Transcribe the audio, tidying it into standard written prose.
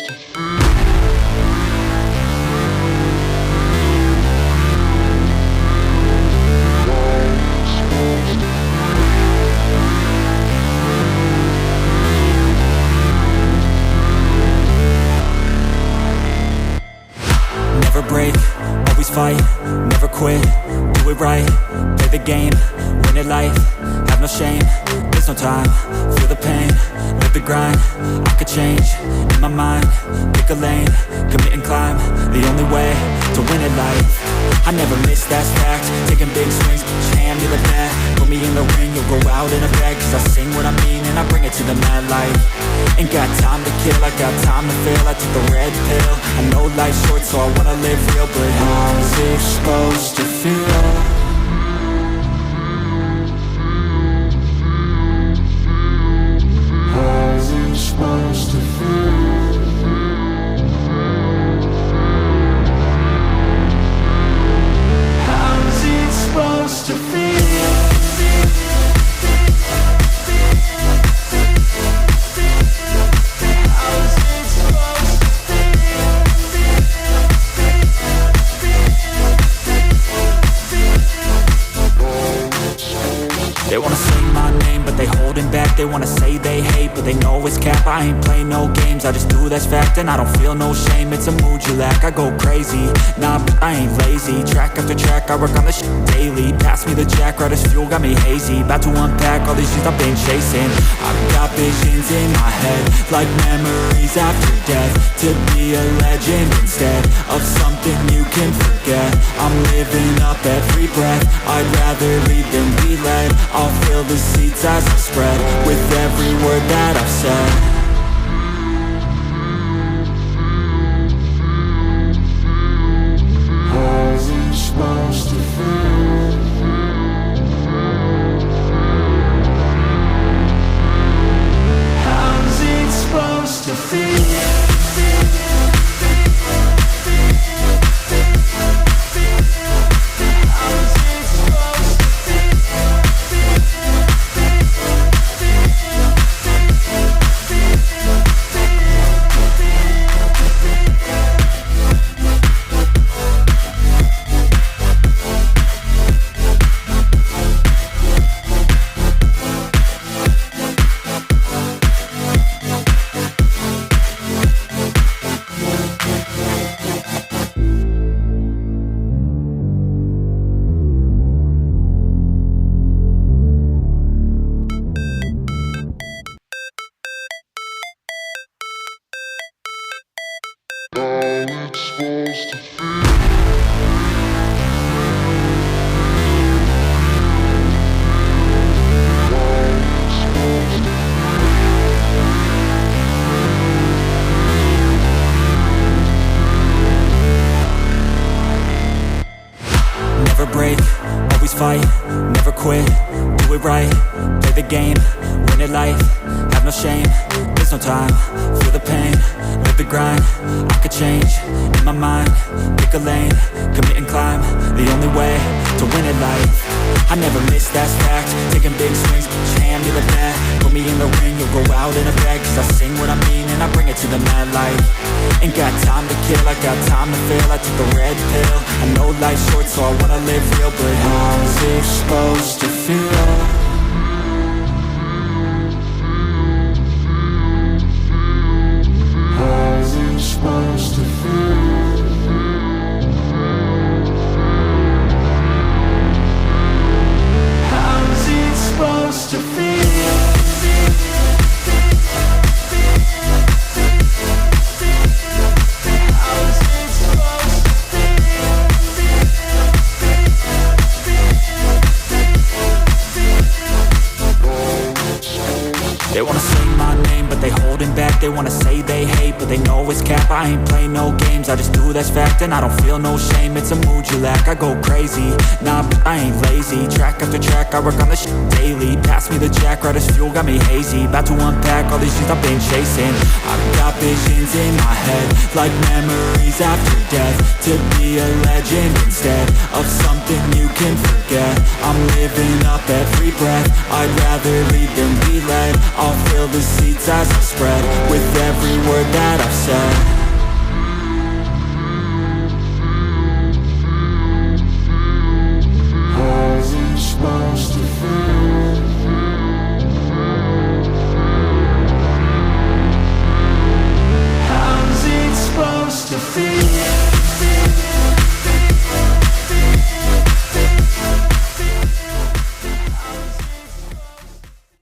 Never break, always fight, never quit, do it right, play the game, win it life, have no shame, there's no time, feel the pain, live the grind, I could change, in my mind, pick a lane, commit and climb, the only way to win it life. I never miss, that's fact, taking big swings, hand me the bat, put me in the ring, you'll go out in a bag, cause I sing what I mean and I bring it to the mad light. Ain't got time to kill, I got time to feel, I took the red pill, I know life's short so I wanna live real, but how's it supposed to feel? How's it supposed to feel? How's it supposed to feel? They wanna say my name, but they holding back. They wanna say they hate, but they know it's cap. I ain't play no games, I just do that's fact. And I don't feel no shame, it's a mood you lack. I go crazy, nah, but I ain't lazy. Track after track, I work on this shit daily. Pass me the jack, right as fuel, got me hazy. About to unpack all these things I've been chasing. I've got visions in my head, like memories after death. To be a legend instead of something you can forget. I'm living up every breath, I'd rather lead than be led. I'll fill the seats as I spread with every word that I've said. How's it supposed to feel? How's it supposed to feel? Never break, always fight, never quit, do it right, play the game, win it life, have no shame, there's no time, feel the pain, live the grind, I could change, in my mind, pick a lane, commit and climb, the only way to win it life. I never miss, that's fact, taking big swings, hand me the bat, put me in the ring, you'll go out in a bag, cause I sing what I mean and I bring it to the mad light. Ain't got time to kill, I got time to feel, I took the red pill, I know life's short so I wanna live real, but how's it supposed to feel? How's it supposed to feel? How's it supposed to feel? They wanna say my name, but they holding back. They wanna say they hate, but they know it's cap. I ain't play no games, I just do that's fact. And I don't feel no shame, it's a mood you lack. I go crazy, nah, but I ain't lazy. Track after track, I work on this shit daily. Pass me the jack, right as fuel, got me hazy. About to unpack all these things I've been chasing. I've got visions in my head, like memories after death. To be a legend instead of something you can forget. I'm living up every breath, I'd rather lead than be led. I'll fill the seats as I spread with every word that I've said.